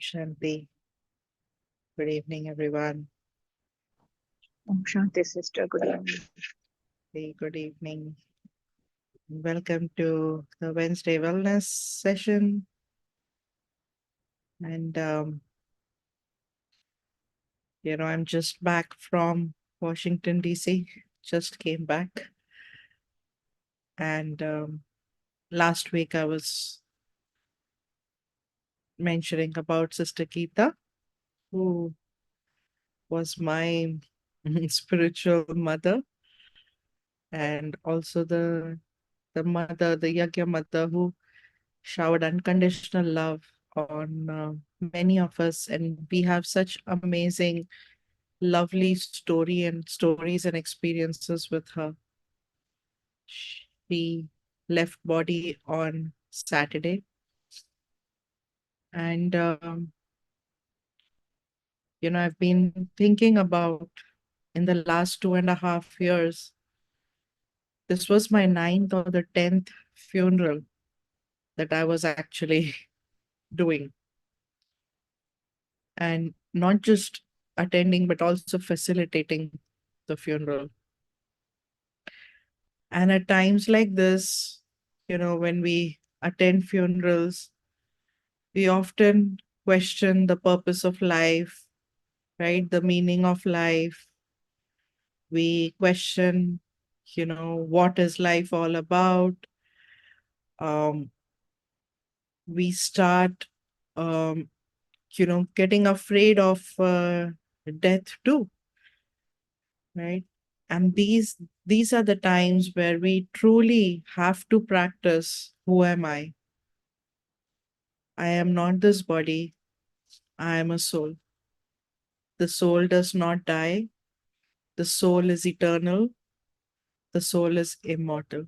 Shanti. Good evening, everyone. Om Shanti, sister. Good evening. Hey, good evening. Welcome to the Wednesday Wellness session. And, I'm just back from Washington, D.C., just came back. And last week I was mentioning about Sister Geeta, who was my spiritual mother, and also the mother, the Yagya mother, who showered unconditional love on many of us. And we have such amazing, lovely stories and experiences with her. She left body on Saturday. And, I've been thinking about in the last 2.5 years, this was my ninth or the 10th funeral that I was actually doing. And not just attending, but also facilitating the funeral. And at times like this, when we attend funerals, we often question the purpose of life, right? The meaning of life. We question, what is life all about? Um, we start, um, getting afraid of death too, right? And these are the times where we truly have to practice, who am I? I am not this body. I am a soul. The soul does not die. The soul is eternal. The soul is immortal.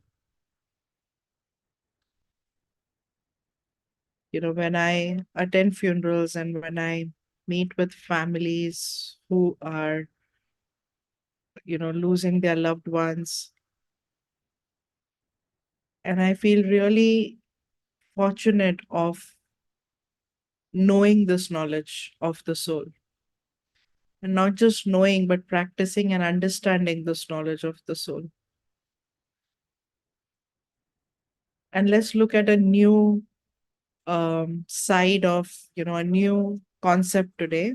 When I attend funerals and when I meet with families who are, losing their loved ones, and I feel really fortunate of knowing this knowledge of the soul. And not just knowing, but practicing and understanding this knowledge of the soul. And let's look at a new side of, a new concept today.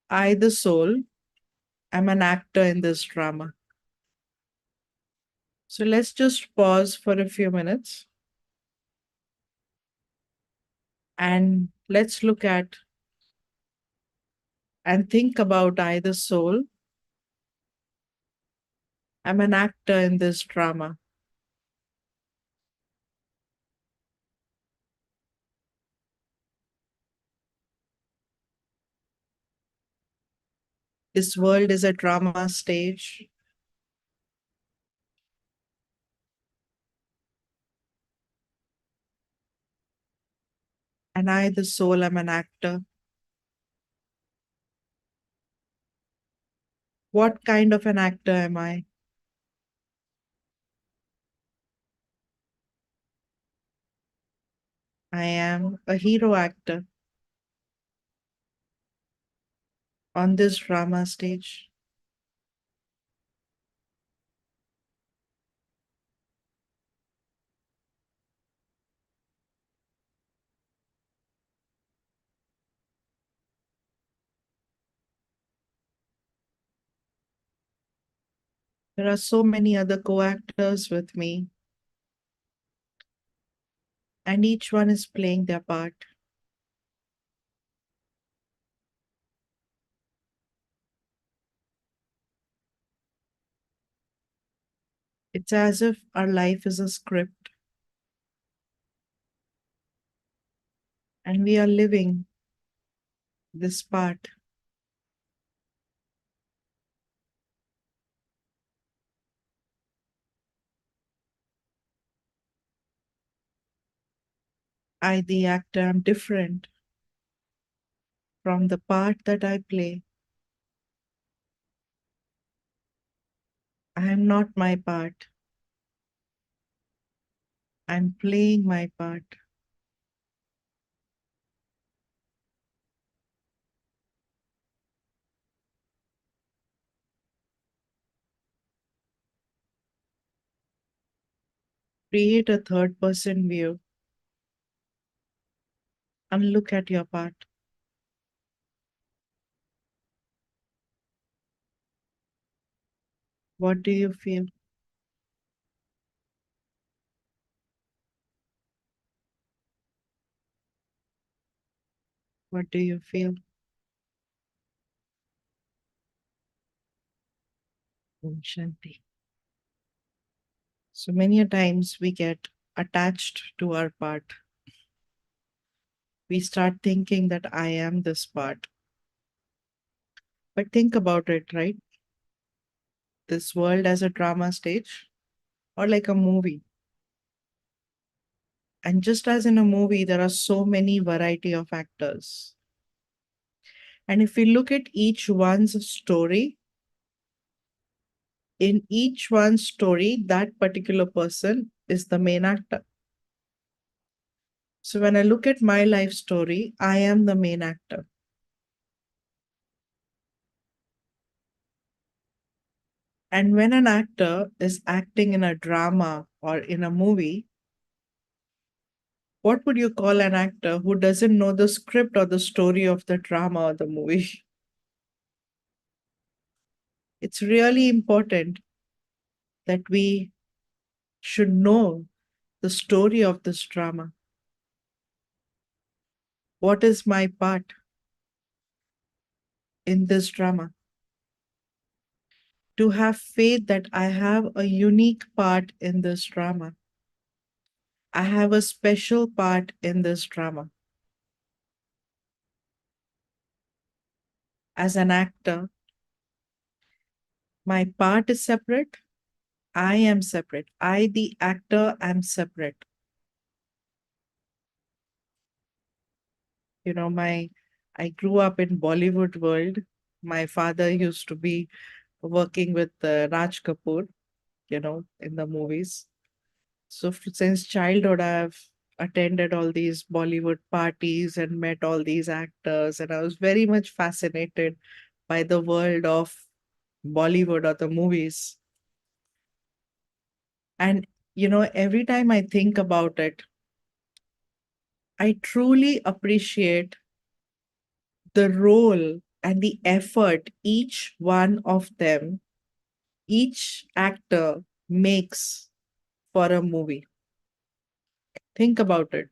I, the soul, am an actor in this drama. So let's just pause for a few minutes and let's look at and think about I, the soul, am an actor in this drama. This world is a drama stage. And I, the soul, am an actor. What kind of an actor am I? I am a hero actor on this drama stage. There are so many other co actors with me, and each one is playing their part. It's as if our life is a script and we are living this part. I, the actor, am different from the part that I play. I am not my part. I'm playing my part. Create a third person view and look at your part. What do you feel? What do you feel? Om Shanti. So many a times we get attached to our part. We start thinking that I am this part. But think about it, right? This world as a drama stage or like a movie. And just as in a movie, there are so many variety of actors. And if we look at each one's story, in each one's story, that particular person is the main actor. So when I look at my life story, I am the main actor. And when an actor is acting in a drama or in a movie, what would you call an actor who doesn't know the script or the story of the drama or the movie? It's really important that we should know the story of this drama. What is my part in this drama? To have faith that I have a unique part in this drama. I have a special part in this drama. As an actor, my part is separate. I am separate. I, the actor, am separate. You know, I grew up in Bollywood world. My father used to be working with Raj Kapoor, in the movies. So since childhood, I've attended all these Bollywood parties and met all these actors, and I was very much fascinated by the world of Bollywood or the movies. And every time I think about it, I truly appreciate the role and the effort each one of them, each actor makes for a movie. Think about it.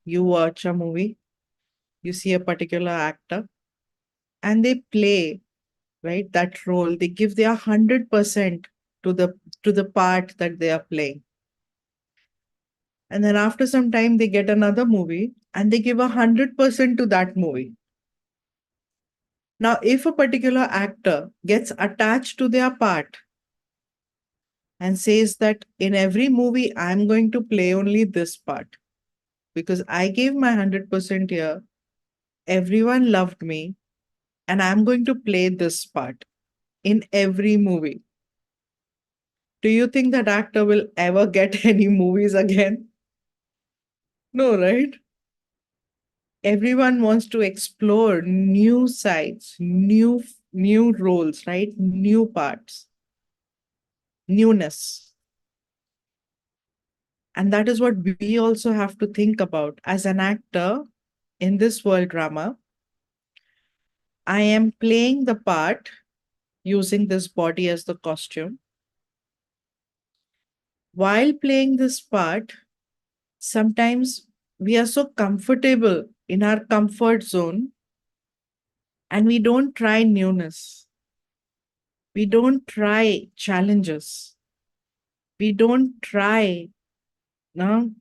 You watch a movie, you see a particular actor, and they play, right, that role. They give their 100% to the part that they are playing. And then after some time, they get another movie and they give 100% to that movie. Now, if a particular actor gets attached to their part and says that in every movie, I'm going to play only this part because I gave my 100% here, everyone loved me, and I'm going to play this part in every movie. Do you think that actor will ever get any movies again? No, right? Everyone wants to explore new sides, new roles, right? New parts, newness. And that is what we also have to think about as an actor in this world drama. I am playing the part using this body as the costume. While playing this part, sometimes we are so comfortable in our comfort zone and we don't try newness. We don't try challenges. We don't try, no,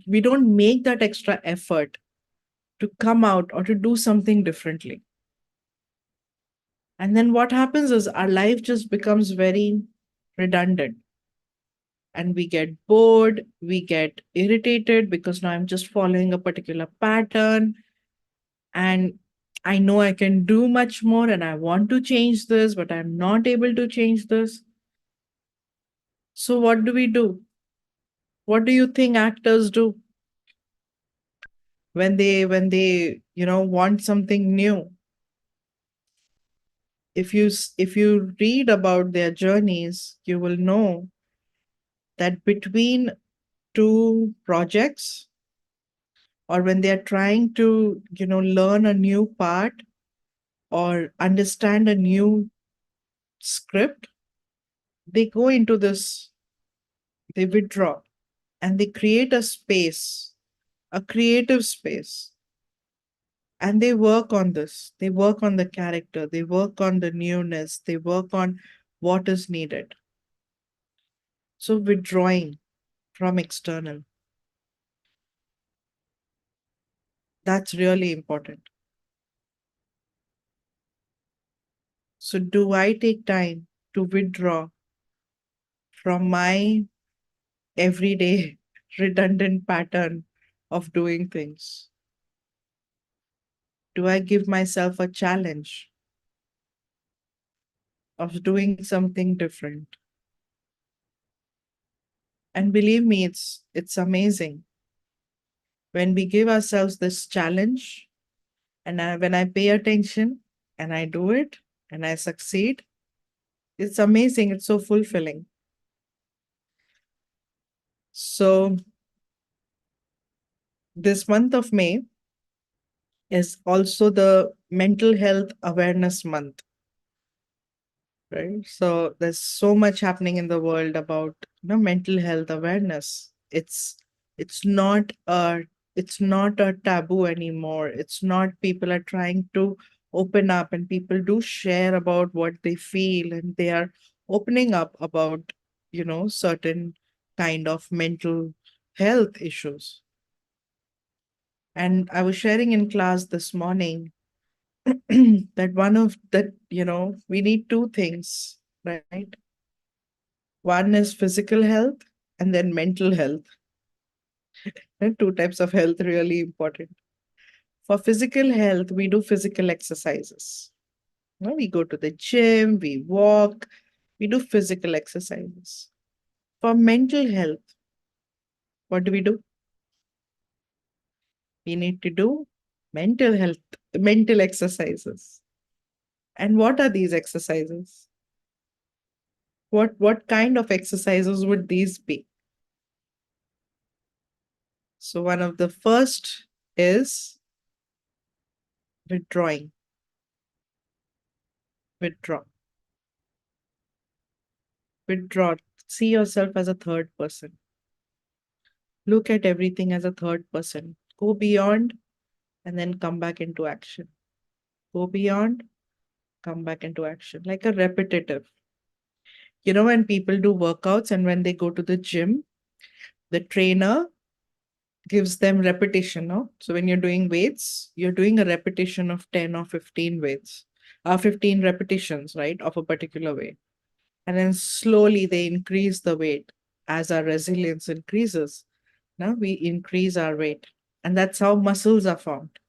we don't make that extra effort to come out or to do something differently. And then what happens is our life just becomes very redundant and we get bored, we get irritated because now I'm just following a particular pattern and I know I can do much more and I want to change this, but I'm not able to change this. So what do we do? What do you think actors do when they want something new? If you read about their journeys, you will know that between two projects, or when they are trying to, learn a new part or understand a new script, they go into this, they withdraw, and they create a space, a creative space, and they work on this. They work on the character, they work on the newness, they work on what is needed. So, withdrawing from external, that's really important. So, do I take time to withdraw from my everyday redundant pattern of doing things? Do I give myself a challenge of doing something different? And believe me, it's amazing when we give ourselves this challenge, and when I pay attention and I do it and I succeed. It's amazing. It's so fulfilling. So, this month of May is also the mental health awareness month, right? So there's so much happening in the world about, mental health awareness. It's not a it's not a taboo anymore. It's not, people are trying to open up, and people do share about what they feel, and they are opening up about, certain kind of mental health issues. And I was sharing in class this morning that one of that, we need two things, right? One is physical health and then mental health. And two types of health really important. For physical health, we do physical exercises. We go to the gym, we walk, we do physical exercises. For mental health, what do? We need to do mental health, mental exercises. And what are these exercises? What kind of exercises would these be? So one of the first is withdrawing. Withdraw. Withdraw. See yourself as a third person. Look at everything as a third person. Go beyond and then come back into action. Go beyond, come back into action. Like a repetitive. When people do workouts and when they go to the gym, the trainer gives them repetition, no? So when you're doing weights, you're doing a repetition of 10 or 15 weights, 15 repetitions, right, of a particular weight. And then slowly they increase the weight as our resilience increases. Now we increase our weight. And that's how muscles are formed.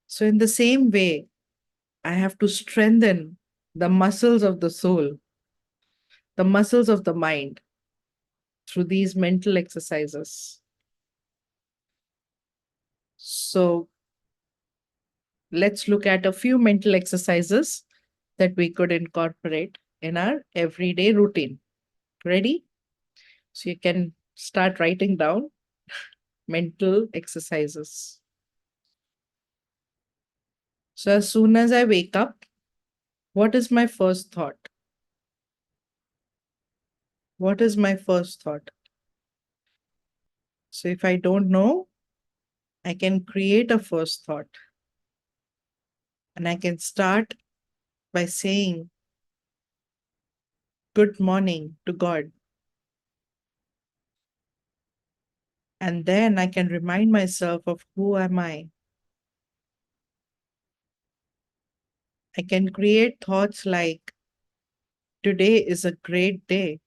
So, in the same way, I have to strengthen the muscles of the soul, the muscles of the mind through these mental exercises. So, let's look at a few mental exercises that we could incorporate in our everyday routine. Ready? So, you can start writing down mental exercises. So, as soon as I wake up, what is my first thought? What is my first thought? So, if I don't know, I can create a first thought, and I can start by saying good morning to God. And then I can remind myself of who am I. I can create thoughts like today is a great day.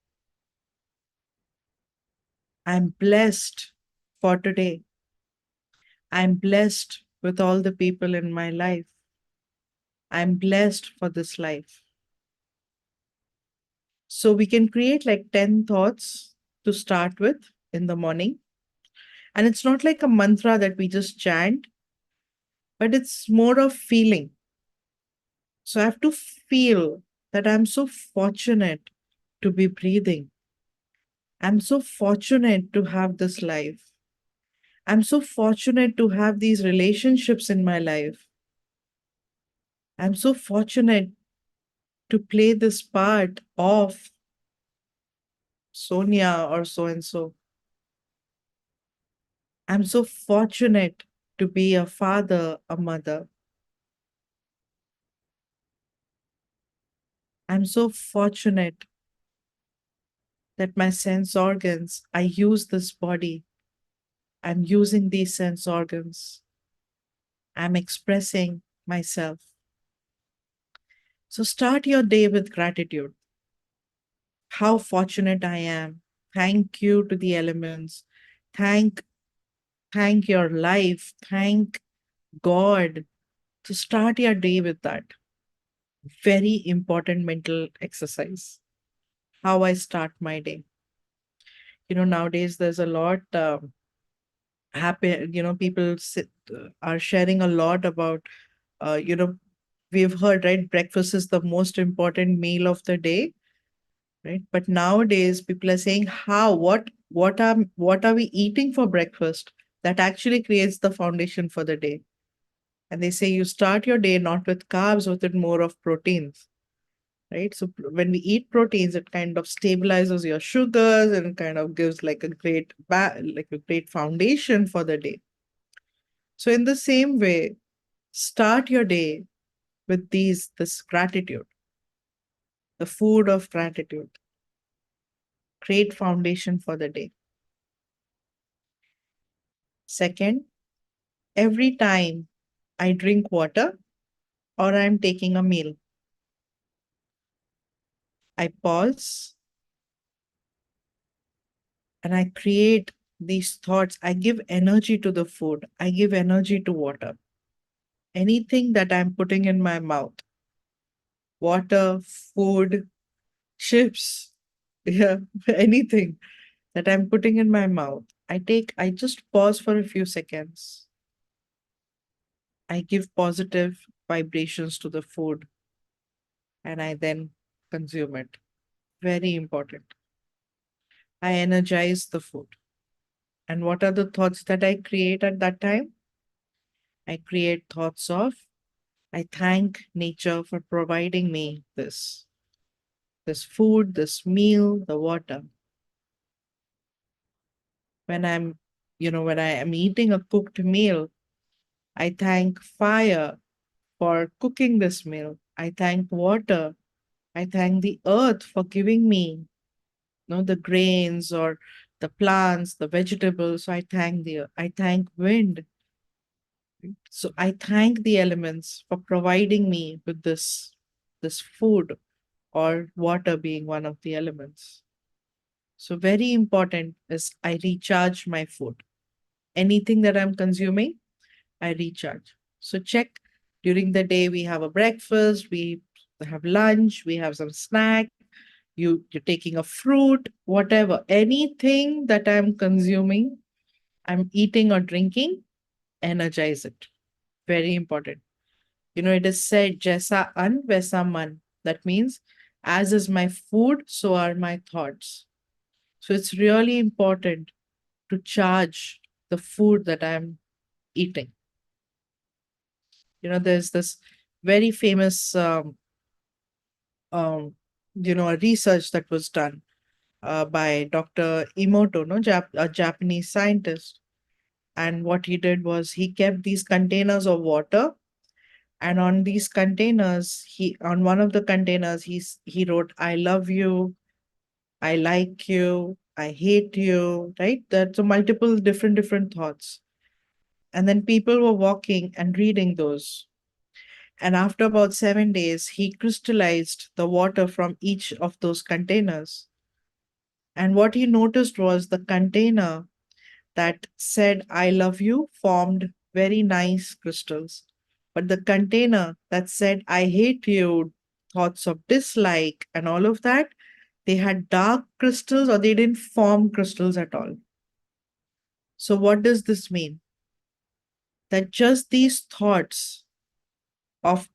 I'm blessed for today. I'm blessed with all the people in my life. I'm blessed for this life. So we can create like 10 thoughts to start with in the morning. And it's not like a mantra that we just chant, but it's more of feeling. So I have to feel that I'm so fortunate to be breathing. I'm so fortunate to have this life. I'm so fortunate to have these relationships in my life. I'm so fortunate to play this part of Sonia or so and so. I'm so fortunate to be a father, a mother. I'm so fortunate that my sense organs, I use this body. I'm using these sense organs. I'm expressing myself. So start your day with gratitude. How fortunate I am. Thank you to the elements. Thank thank your life. Thank God. To start your day with that. Very important mental exercise. How I start my day. Nowadays there's a lot happen. People are sharing a lot about uh, you know we've heard, right, breakfast is the most important meal of the day, right? But nowadays people are saying how what are we eating for breakfast that actually creates the foundation for the day. And they say you start your day not with carbs but with more of proteins, right? So when we eat proteins, it kind of stabilizes your sugars and kind of gives like a like a great foundation for the day. So in the same way, start your day with this gratitude, the food of gratitude. Great foundation for the day. Second, every time I drink water or I'm taking a meal, I pause and I create these thoughts. I give energy to the food. I give energy to water. Anything that I'm putting in my mouth, water, food, chips, yeah, anything that I'm putting in my mouth, I just pause for a few seconds. I give positive vibrations to the food and I then consume it. Very important. I energize the food. And what are the thoughts that I create at that time? I create thoughts of, I thank nature for providing me this food, this meal, the water. When when I am eating a cooked meal, I thank fire for cooking this meal. I thank water. I thank the earth for giving me, the grains or the plants, the vegetables. So I thank wind. So I thank the elements for providing me with this food or water being one of the elements. So very important is I recharge my food. Anything that I'm consuming, I recharge. So check during the day we have a breakfast, we have lunch, we have some snack, you're taking a fruit, whatever. Anything that I'm consuming, I'm eating or drinking, energize it. Very important. It is said, Jaisa an, Vaisa man. That means, as is my food, so are my thoughts. So it's really important to charge the food that I'm eating. There's this very famous, um, a research that was done by Dr. Emoto, no, a Japanese scientist. And what he did was he kept these containers of water, and on these containers, on one of the containers, he wrote, "I love you," "I like you," "I hate you," right? That's so multiple different thoughts. And then people were walking and reading those. And after about 7 days, he crystallized the water from each of those containers. And what he noticed was the container that said, "I love you," formed very nice crystals. But the container that said, "I hate you," thoughts of dislike and all of that, they had dark crystals or they didn't form crystals at all. So, what does this mean? That just these thoughts of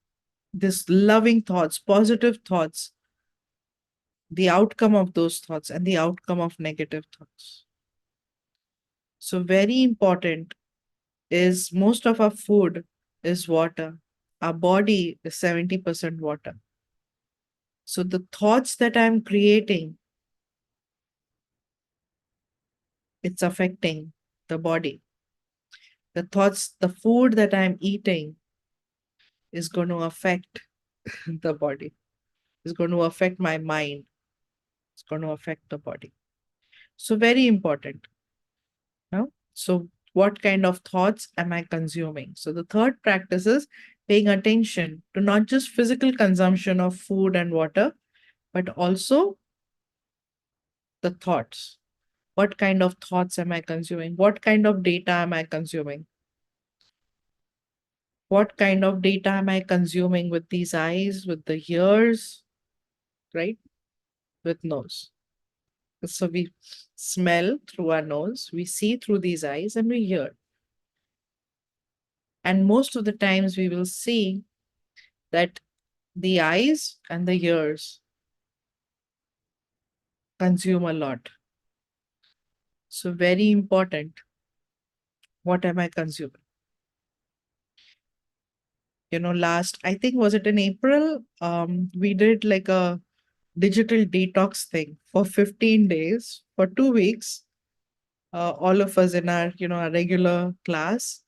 this loving thoughts, positive thoughts, the outcome of those thoughts and the outcome of negative thoughts. So, very important is most of our food is water. Our body is 70% water. So, the thoughts that I'm creating, it's affecting the body. The thoughts, the food that I'm eating is going to affect the body, is going to affect my mind, it's going to affect the body. So, very important. No? So, what kind of thoughts am I consuming? So, the third practice is paying attention to not just physical consumption of food and water, but also the thoughts. What kind of thoughts am I consuming? What kind of data am I consuming? What kind of data am I consuming with these eyes, with the ears, right? With nose. So we smell through our nose, we see through these eyes, and we hear. And most of the times we will see that the eyes and the ears consume a lot. So, very important. What am I consuming? Last, I think, was it in April? We did like a digital detox thing for 15 days, for 2 weeks. All of us in our regular class,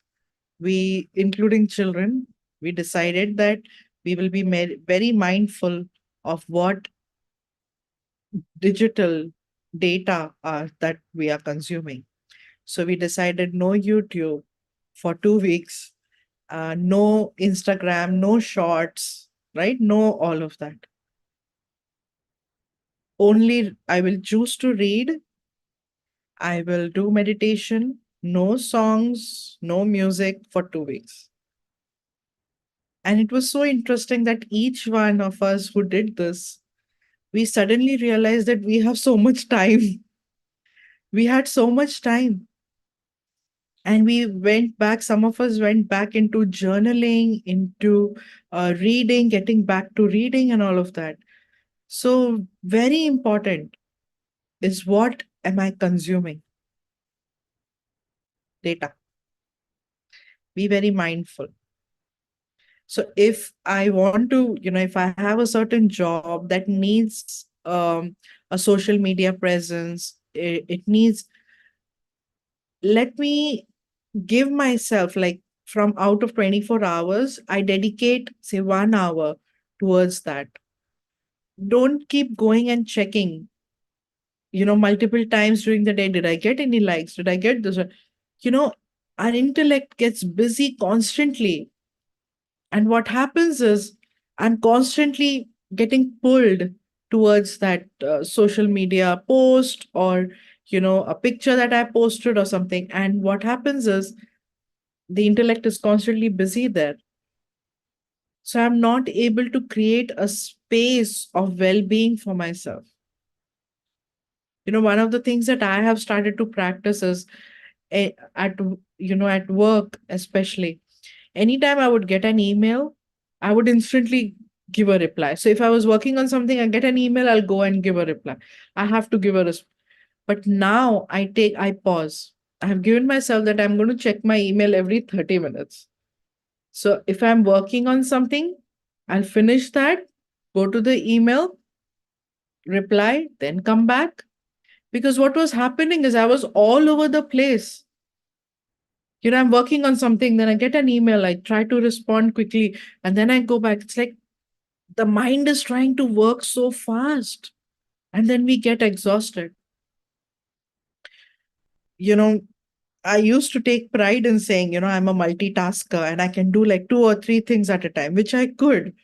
including children, we decided that we will be very mindful of what digital data that we are consuming. So we decided no YouTube for 2 weeks, no Instagram, no shorts, right? No, all of that. Only I will choose to read. I will do meditation, no songs, no music for 2 weeks. And it was so interesting that each one of us who did this, we suddenly realized that we have so much time. We had so much time. And we went back, some of us went back into journaling, into reading, getting back to reading, and all of that. So, very important is what am I consuming? Data. Be very mindful. So, if I want to, if I have a certain job that needs a social media presence, it needs, let me give myself like from out of 24 hours, I dedicate, say, 1 hour towards that. Don't keep going and checking, multiple times during the day. Did I get any likes? Did I get this? You know, our intellect gets busy constantly. And what happens is I'm constantly getting pulled towards that social media post or, a picture that I posted or something. And what happens is the intellect is constantly busy there. So I'm not able to create a space of well being for myself. One of the things that I have started to practice is at work, especially, anytime I would get an email, I would instantly give a reply. So if I was working on something, I get an email, I'll go and give a reply. I have to give a response. But now I pause. I have given myself that I'm going to check my email every 30 minutes. So if I'm working on something, I'll finish that, go to the email, reply, then come back. Because what was happening is I was all over the place. I'm working on something, then I get an email, I try to respond quickly, and then I go back. It's like the mind is trying to work so fast, and then we get exhausted. You know, I used to take pride in saying, I'm a multitasker and I can do like two or three things at a time, which I could.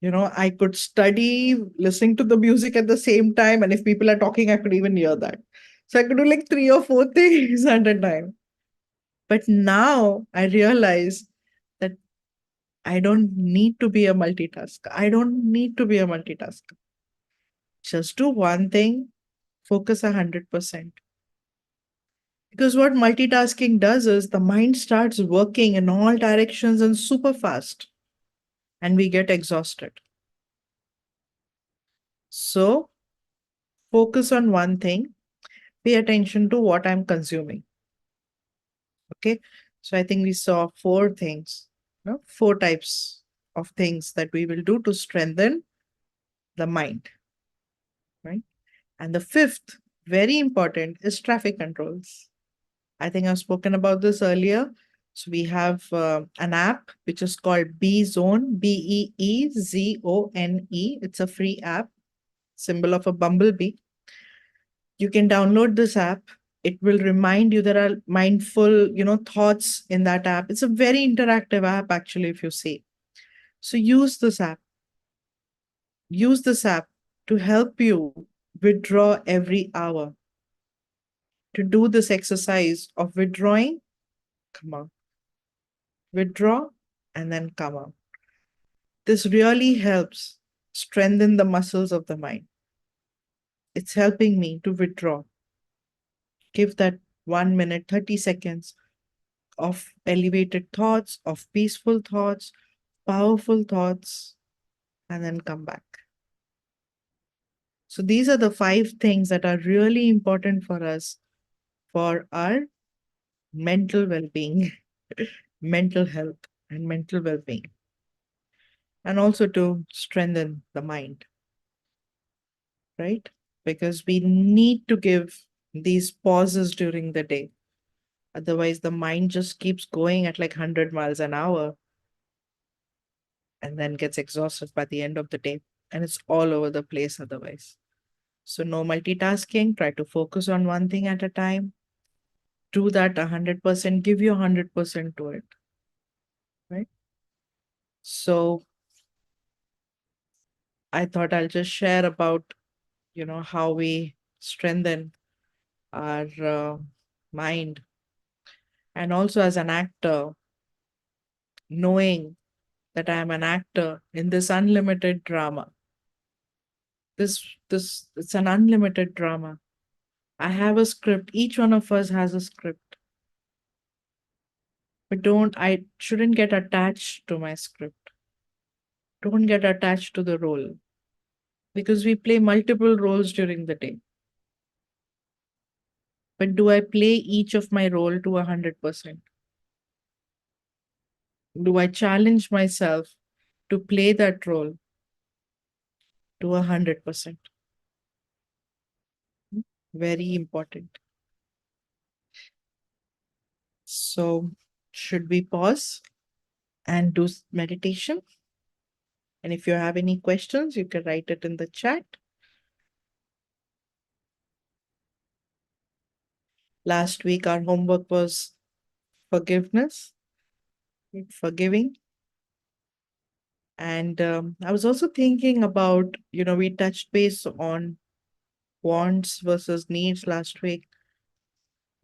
I could study, listening to the music at the same time. And if people are talking, I could even hear that. So I could do like three or four things at a time. But now I realize that I don't need to be a multitasker. I don't need to be a multitasker. Just do one thing, focus 100%. Because what multitasking does is the mind starts working in all directions and super fast, and we get exhausted. So focus on one thing, pay attention to what I'm consuming. Okay. So I think we saw four things, four types of things that we will do to strengthen the mind, right? And the fifth, very important, is traffic controls. I think I've spoken about this earlier. So we have an app which is called B Zone, BEEZONE. It's a free app, symbol of a bumblebee. You can download this app. It will remind you there are mindful, thoughts in that app. It's a very interactive app, actually, if you see. So use this app. Use this app to help you withdraw every hour. To do this exercise of withdrawing, come out, withdraw, and then come out. This really helps strengthen the muscles of the mind. It's helping me to withdraw. Give that 1 minute, 30 seconds of elevated thoughts, of peaceful thoughts, powerful thoughts, and then come back. So these are the five things that are really important for us for our mental well being, mental health, and mental well being, and also to strengthen the mind, right? Because we need to give these pauses during the day. Otherwise, the mind just keeps going at like 100 miles an hour and then gets exhausted by the end of the day. And it's all over the place otherwise. So, no multitasking, try to focus on one thing at a time. Do that 100%, give your 100% to it, right? So, I thought I'll just share about, how we strengthen our mind. And also, as an actor, knowing that I am an actor in this unlimited drama. This it's an unlimited drama. I have a script. Each one of us has a script. But I shouldn't get attached to my script. Don't get attached to the role. Because we play multiple roles during the day. But do I play each of my role to 100%? Do I challenge myself to play that role to 100%? Very important. So, should we pause and do meditation? And if you have any questions, you can write it in the chat. Last week, our homework was forgiveness, forgiving. And I was also thinking about, we touched base on wants versus needs last week.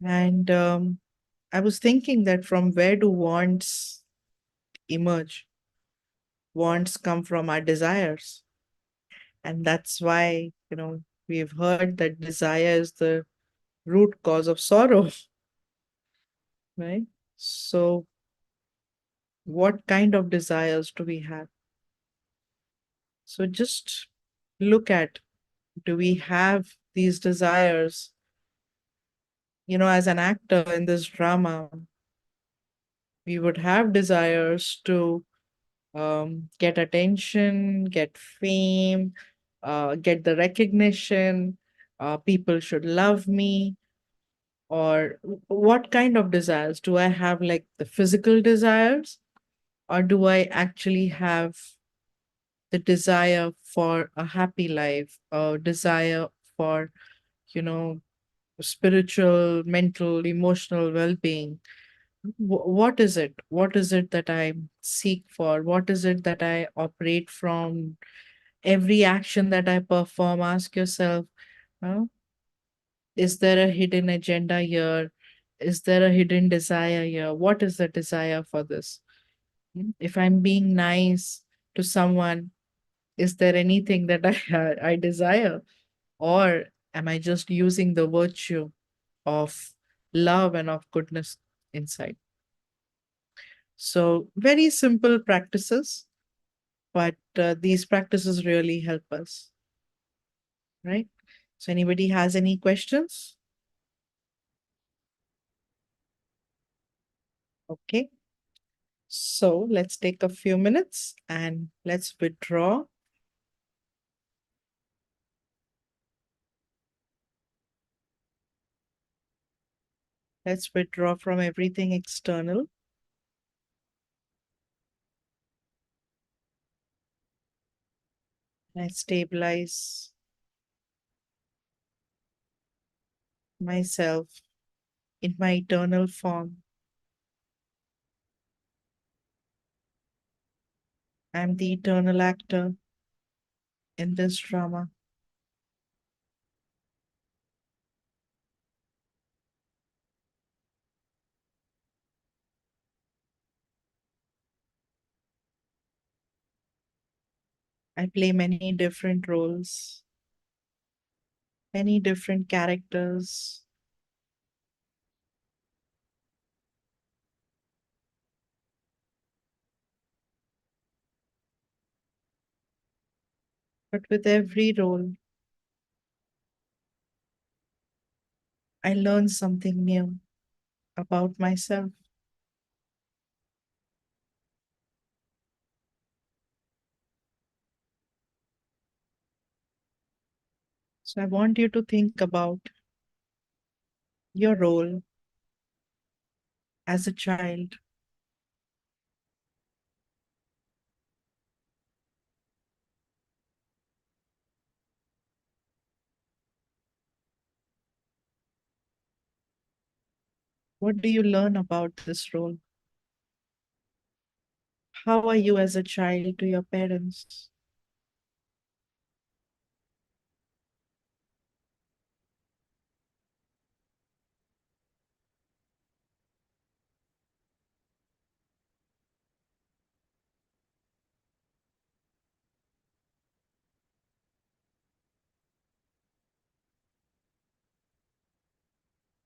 And I was thinking that from where do wants emerge? Wants come from our desires. And that's why, we've heard that desire is the root cause of sorrow, right? So, what kind of desires do we have? So, just look at, do we have these desires? As an actor in this drama, we would have desires to get attention, get fame, get the recognition. People should love me. Or what kind of desires? Do I have like the physical desires? Or do I actually have the desire for a happy life, a desire for, you know, spiritual, mental, emotional well being? What is it? What is it that I seek for? What is it that I operate from? Every action that I perform, ask yourself, uh, is there a hidden agenda here? Is there a hidden desire here? What is the desire for this? If I'm being nice to someone, is there anything that I desire? Or am I just using the virtue of love and of goodness inside? So, very simple practices, but these practices really help us, right? So, anybody has any questions? Okay. So, let's take a few minutes and let's withdraw. Let's withdraw from everything external. Let's stabilize myself in my eternal form. I'm the eternal actor in this drama. I play many different roles, many different characters. But with every role, I learn something new about myself. So I want you to think about your role as a child. What do you learn about this role? How are you as a child to your parents?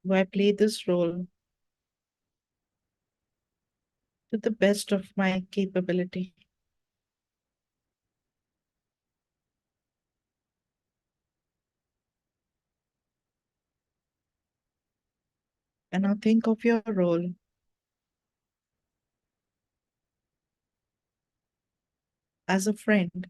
Do I play this role to the best of my capability? And now think of your role as a friend.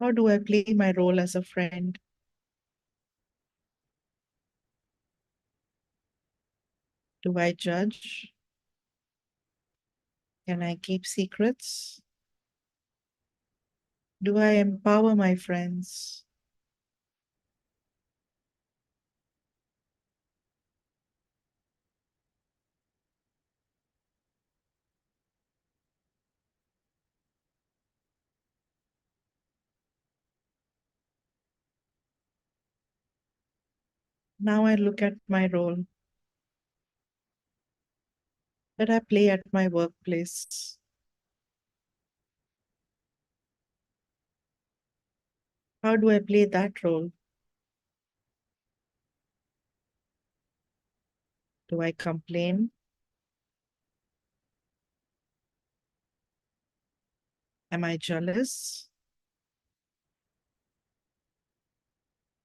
How do I play my role as a friend? Do I judge? Can I keep secrets? Do I empower my friends? Now I look at my role that I play at my workplace. How do I play that role? Do I complain? Am I jealous?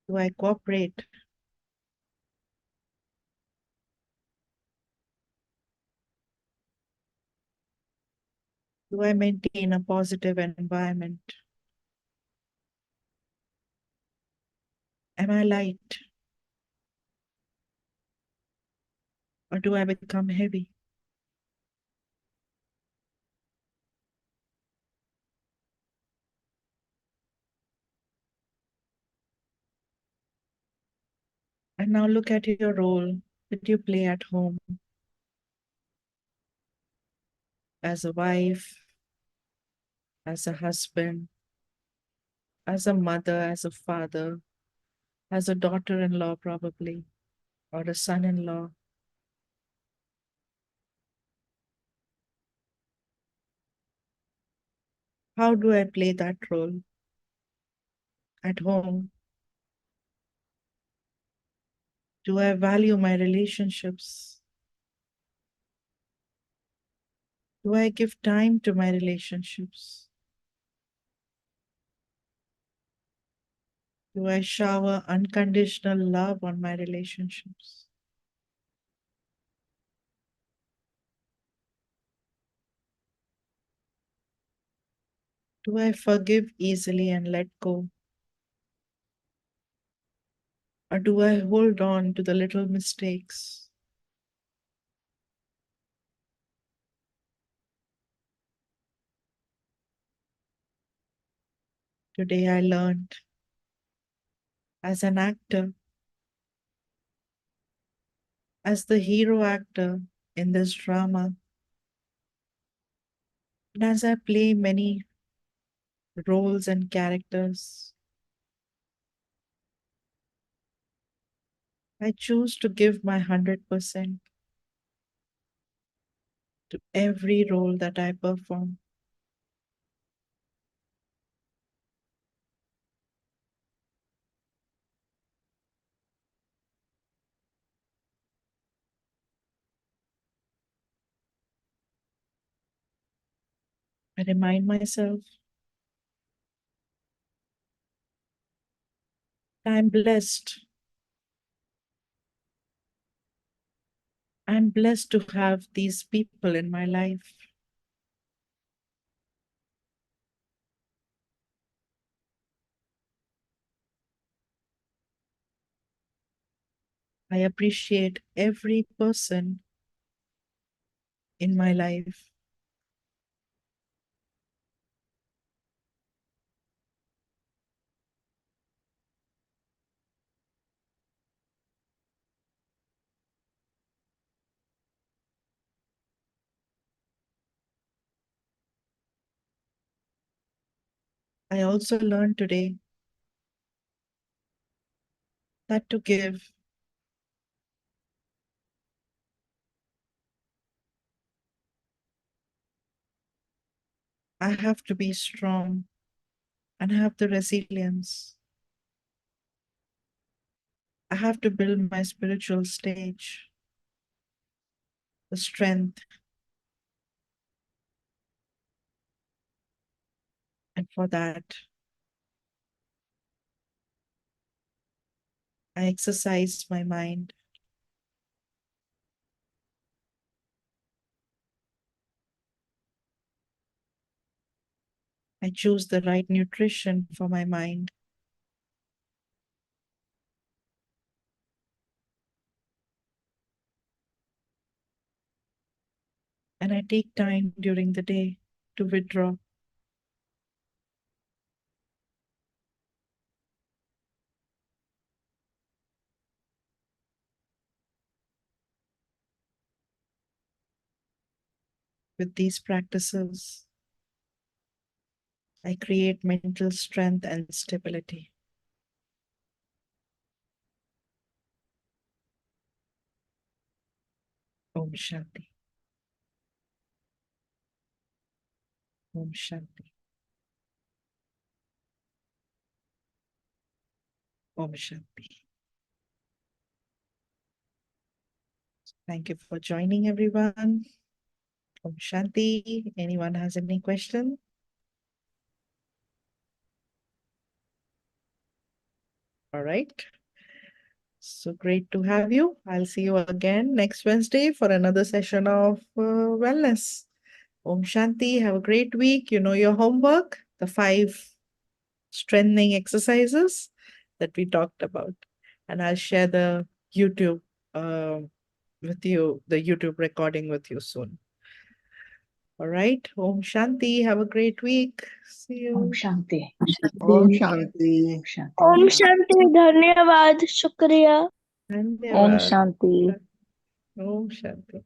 Do I cooperate? Do I maintain a positive environment? Am I light or do I become heavy? And now look at your role that you play at home as a wife, as a husband, as a mother, as a father, as a daughter in law, probably, or a son in law. How do I play that role at home? Do I value my relationships? Do I give time to my relationships? Do I shower unconditional love on my relationships? Do I forgive easily and let go? Or do I hold on to the little mistakes? Today I learned as an actor, as the hero actor in this drama, and as I play many roles and characters, I choose to give my 100% to every role that I perform. I remind myself I'm blessed. I'm blessed to have these people in my life. I appreciate every person in my life. I also learned today that to give, I have to be strong and have the resilience. I have to build my spiritual stage, the strength, and for that, I exercise my mind. I choose the right nutrition for my mind. And I take time during the day to withdraw. With these practices, I create mental strength and stability. Om Shanti. Om Shanti. Om Shanti. Thank you for joining, everyone. Om Shanti. Anyone has any question? All right. So great to have you. I'll see you again next Wednesday for another session of wellness. Om Shanti. Have a great week. You know your homework, the 5 strengthening exercises that we talked about. And I'll share the YouTube uh, with you, the YouTube recording with you soon. All right. Om Shanti. Have a great week. See Om you. Shanti. Om Shanti. Om Shanti. Om Shanti धन्यवाद शुक्रिया Om धन्यवाद. Shanti. Om Shanti.